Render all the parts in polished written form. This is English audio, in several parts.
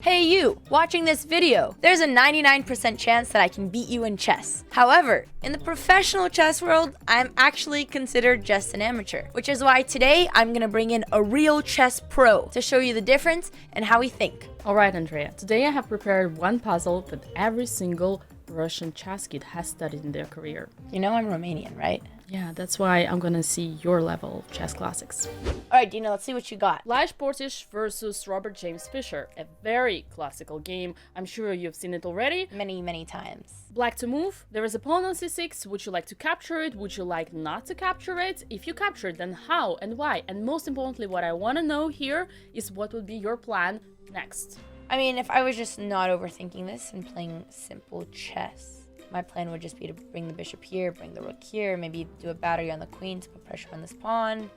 Hey you, watching this video, there's a 99% chance that I can beat you in chess. However, in the professional chess world, I'm actually considered just an amateur, which is why today I'm gonna bring in a real chess pro to show you the difference and how we think. Alright, Andrea, today I have prepared one puzzle that every single Russian chess kid has studied in their career. You know I'm Romanian, right? Yeah, that's why I'm gonna see your level of chess classics. Alright, Dina, let's see what you got. Lajos Portish versus Robert James Fischer, a very classical game. I'm sure you've seen it already. Many times. Black to move. There is a pawn on c6. Would you like to capture it? Would you like not to capture it? If you capture it, then how and why? And most importantly, what I want to know here is what would be your plan next. I mean, if I was just not overthinking this and playing simple chess, my plan would just be to bring the bishop here, bring the rook here, maybe do a battery on the queen to put pressure on this pawn,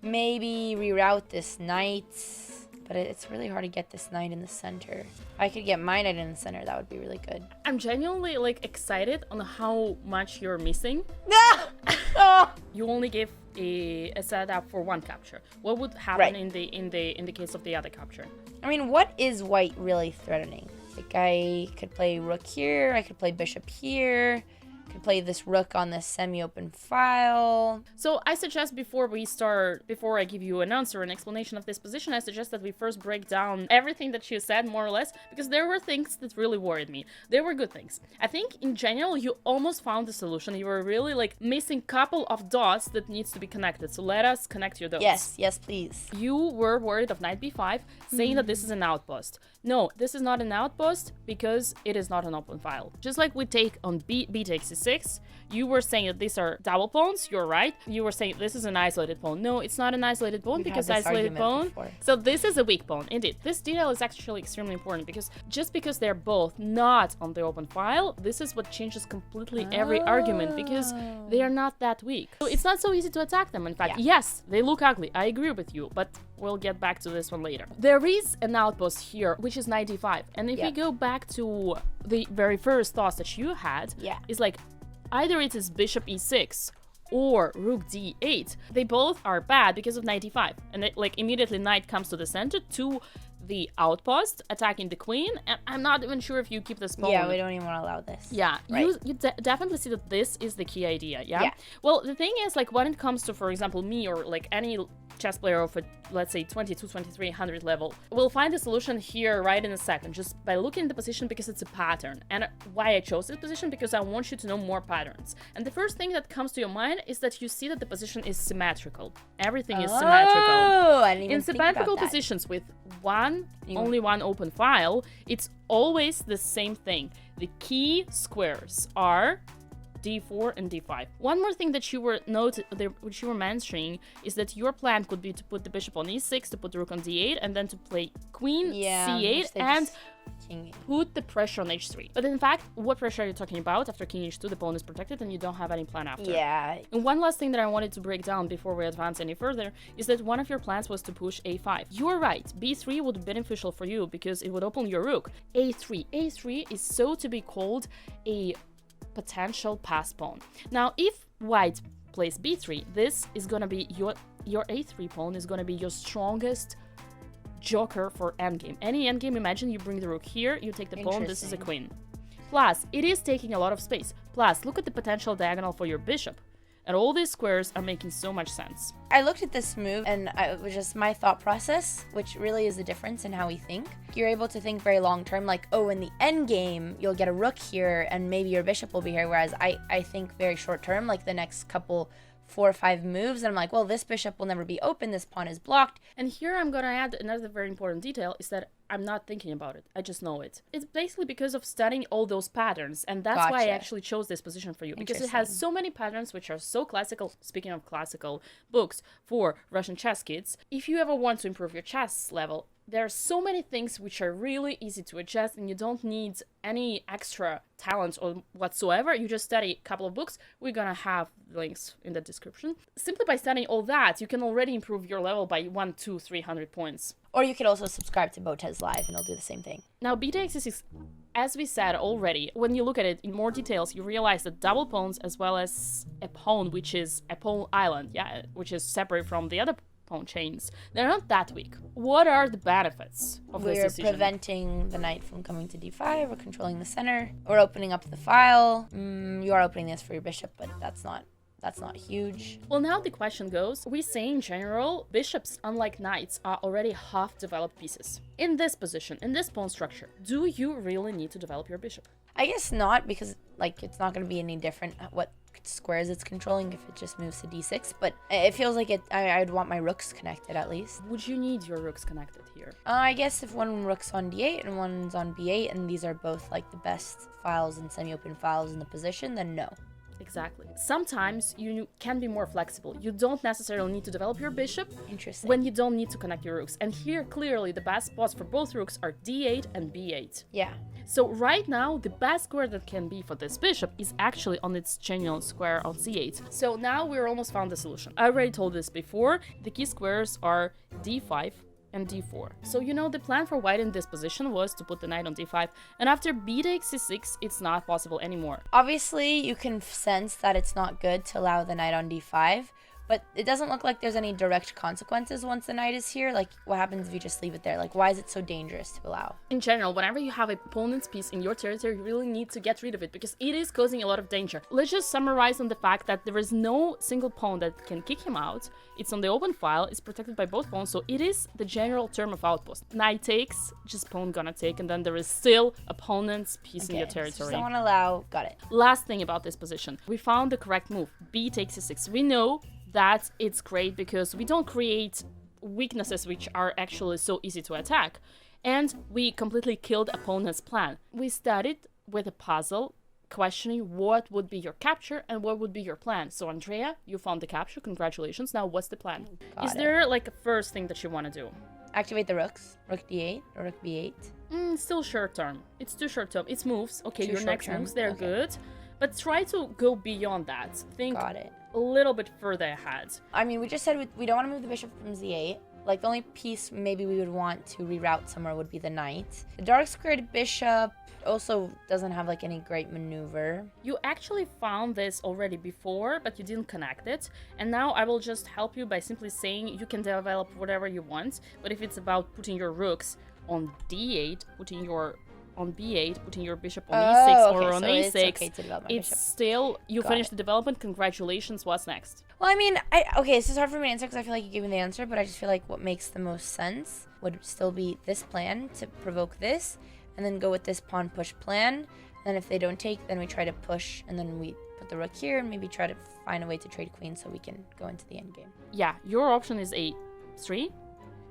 maybe reroute this knight, but it's really hard to get this knight in the center. If I could get my knight in the center, that would be really good. I'm genuinely excited on how much you're missing. Oh. You only gave a setup for one capture. What would happen Right. in the case of the other capture? I mean, what is white really threatening? Like, I could play rook here, I could play bishop here, could play this rook on this semi-open file. So I suggest before I give you an answer, an explanation of this position, I suggest that we first break down everything that you said, more or less, because there were things that really worried me. There were good things. I think in general, you almost found the solution. You were really missing couple of dots that needs to be connected. So let us connect your dots. Yes, please. You were worried of knight b5, saying that this is an outpost. No, this is not an outpost because it is not an open file. Just like we take on b takes c6, you were saying that these are double pawns. You're right. You were saying this is an isolated pawn. No, it's not an isolated pawn because isolated pawn. So this is a weak pawn. Indeed, this detail is actually extremely important because just because they're both not on the open file, this is what changes completely every argument because they are not that weak. So it's not so easy to attack them. In fact, yes, they look ugly. I agree with you, but we'll get back to this one later. There is an outpost here, which is knight d5. And if we go back to the very first thoughts that you had, is either it is bishop e6 or rook d8. They both are bad because of knight d5. And immediately knight comes to the center to the outpost, attacking the queen. And I'm not even sure if you keep this pawn. Yeah, we don't even want to allow this. Yeah, right. you definitely see that this is the key idea, yeah? Well, the thing is, when it comes to, for example, me or any chess player of a, let's say, 2300 level, we'll find the solution here right in a second, just by looking at the position because it's a pattern. And why I chose this position? Because I want you to know more patterns. And the first thing that comes to your mind is that you see that the position is symmetrical. Everything is symmetrical. Oh, I didn't even in think symmetrical about that. positions with only one open file, it's always the same thing. The key squares are d4 and d5. One more thing that you were which you were mentioning is that your plan could be to put the bishop on e6, to put the rook on d8, and then to play queen c8 and put the pressure on h3. But in fact, what pressure are you talking about? After king h2, the pawn is protected and you don't have any plan after. Yeah. And one last thing that I wanted to break down before we advance any further is that one of your plans was to push a5. You are right. b3 would be beneficial for you because it would open your rook. a3 is so to be called a potential pass pawn. Now, if white plays b3, this is gonna be your a3 pawn is gonna be your strongest joker for endgame. Any endgame, imagine you bring the rook here, you take the pawn, this is a queen. Plus, it is taking a lot of space. Plus, look at the potential diagonal for your bishop. And all these squares are making so much sense. I looked at this move and it was just my thought process, which really is the difference in how we think. You're able to think very long term, like, oh, in the end game, you'll get a rook here and maybe your bishop will be here. Whereas I think very short term, like the next couple 4 or 5 moves, and I'm like, well, this bishop will never be open, this pawn is blocked. And here I'm gonna add another very important detail is that I'm not thinking about it, I just know it. It's basically because of studying all those patterns, and that's why I actually chose this position for you, because it has so many patterns which are so classical. Speaking of classical books for Russian chess kids, if you ever want to improve your chess level, there are so many things which are really easy to adjust and you don't need any extra talents or whatsoever. You just study a couple of books. We're gonna have links in the description. Simply by studying all that, you can already improve your level by 100, 200, 300 points. Or you could also subscribe to Botez Live and it'll do the same thing. Now, b takes e6, as we said already, when you look at it in more details, you realize that double pawns as well as a pawn, which is a pawn island, which is separate from the other pawn chains. They're not that weak. What are the benefits of this We're decision? preventing the knight from coming to d5. We're controlling the center. We're opening up the file. You are opening this for your bishop, but that's not huge. Well, now the question goes, we say in general, bishops, unlike knights, are already half-developed pieces. In this position, in this pawn structure, do you really need to develop your bishop? I guess not, because like it's not going to be any different at what squares it's controlling if it just moves to d6. But it feels like I'd want my rooks connected at least. Would you need your rooks connected here? I guess if one rook's on d8 and one's on b8, and these are both like the best files and semi-open files in the position, then no. Exactly. Sometimes you can be more flexible. You don't necessarily need to develop your bishop Interesting. when you don't need to connect your rooks. And here, clearly, the best spots for both rooks are d8 and b8. Yeah. So right now, the best square that can be for this bishop is actually on its genuine square on c8. So now we're almost found the solution. I already told this before. The key squares are d5 and d4. So you know the plan for white in this position was to put the knight on d5, and after b takes c6, it's not possible anymore. Obviously, you can sense that it's not good to allow the knight on d5, but it doesn't look like there's any direct consequences once the knight is here. Like, what happens if you just leave it there? Like, why is it so dangerous to allow? In general, whenever you have an opponent's piece in your territory, you really need to get rid of it because it is causing a lot of danger. Let's just summarize on the fact that there is no single pawn that can kick him out. It's on the open file, it's protected by both pawns, so it is the general term of outpost. Knight takes, just pawn gonna take, and then there is still opponent's piece in your So territory. just don't want to allow. Got it. Last thing about this position, we found the correct move. B takes c6. We know that it's great because we don't create weaknesses which are actually so easy to attack, and we completely killed opponent's plan. We started with a puzzle questioning what would be your capture and what would be your plan. So Andrea, you found the capture, congratulations. Now what's the plan? Is there like a first thing that you want to do? Activate the rooks. Rook d8 or rook b8. Still short term. It's too short term. It's moves. Okay, Too your short next term. moves, they're Okay. good. But try to go beyond that. Think Got it. a little bit further ahead. I mean, we just said we don't want to move the bishop from z8. Like, the only piece maybe we would want to reroute somewhere would be the knight. The dark squared bishop also doesn't have like any great maneuver. You actually found this already before, but you didn't connect it. And now I will just help you by simply saying you can develop whatever you want. But if it's about putting your rooks on d8, putting your on b8, putting your bishop on e6 or on so a6, it's okay to develop my it's bishop. still, you Got finished it. the development, congratulations, what's next? Well, I mean, okay, this is hard for me to answer because I feel like you gave me the answer, but I just feel like what makes the most sense would still be this plan to provoke this, and then go with this pawn push plan. And if they don't take, then we try to push, and then we put the rook here, and maybe try to find a way to trade queen so we can go into the endgame. Yeah, your option is a3.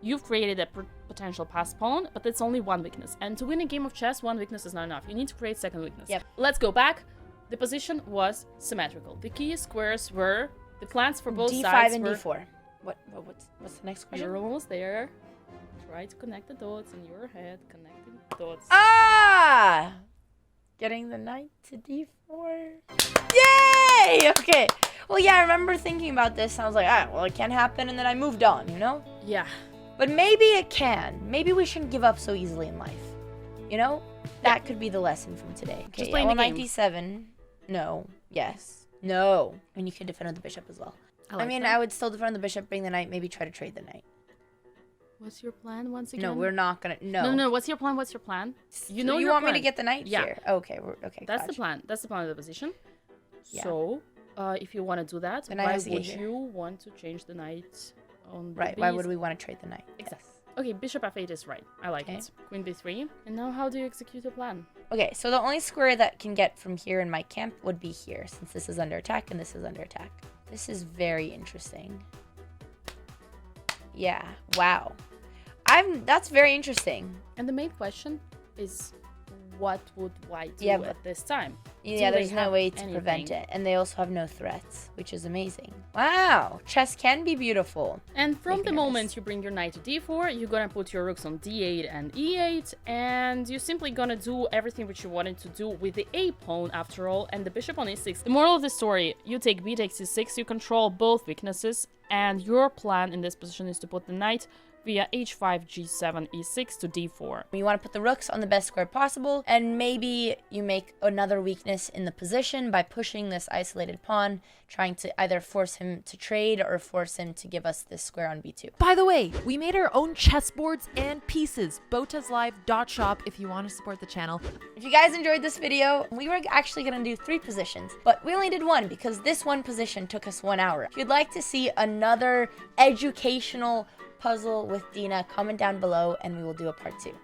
You've created a potential pass pawn, but it's only one weakness. And to win a game of chess, one weakness is not enough. You need to create second weakness. Yep. Let's go back. The position was symmetrical. The key squares were, the plans for both D5 sides and were... D4. What's the next question? You're almost there. Try to connect the dots in your head. Connecting dots. Ah! Getting the knight to d4. Yay! Okay. Well, yeah, I remember thinking about this, and I was like, well, it can't happen, and then I moved on, you know? Yeah. But maybe it can. Maybe we shouldn't give up so easily in life. You know? That could be the lesson from today. Okay, Just playing the knight game. d7. No. Yes. No. And you could defend on the bishop as well. I mean, I would still defend on the bishop, bring the knight, maybe try to trade the knight. What's your plan once again? No, we're not gonna. No. No, what's your plan? What's your plan? You know you your want plan. me to get the knight Yeah. here? Okay, okay. That's the gotcha. plan. That's the plan of the position. Yeah. So, if you want to do that, The knight why has to get would here. you want to change the knight on the Right. Why base? would we want to trade the knight? Exactly. Okay, bishop f8 is right. I like Okay. it. Queen b3. And now how do you execute your plan? Okay, so the only square that can get from here in my camp would be here, since this is under attack and this is under attack. This is very interesting. Yeah. Wow. That's very interesting. And the main question is, what would white do Yeah, but- at this time? Yeah, Do they there's no have way to prevent anything? it. And they also have no threats, which is amazing. Wow, chess can be beautiful. And from the Making moment nervous. you bring your knight to d4, you're gonna put your rooks on d8 and e8, and you're simply gonna do everything which you wanted to do with the a pawn after all, and the bishop on e6. The moral of the story, you take b takes e6, you control both weaknesses, and your plan in this position is to put the knight via h5, g7, e6 to d4. You want to put the rooks on the best square possible, and maybe you make another weakness in the position by pushing this isolated pawn, trying to either force him to trade or force him to give us this square on b2. By the way, we made our own chessboards and pieces. botaslive.shop if you want to support the channel. If you guys enjoyed this video, we were actually going to do 3 positions, but we only did 1 because this one position took us 1 hour. If you'd like to see another educational puzzle with Dina, comment down below and we will do a part 2.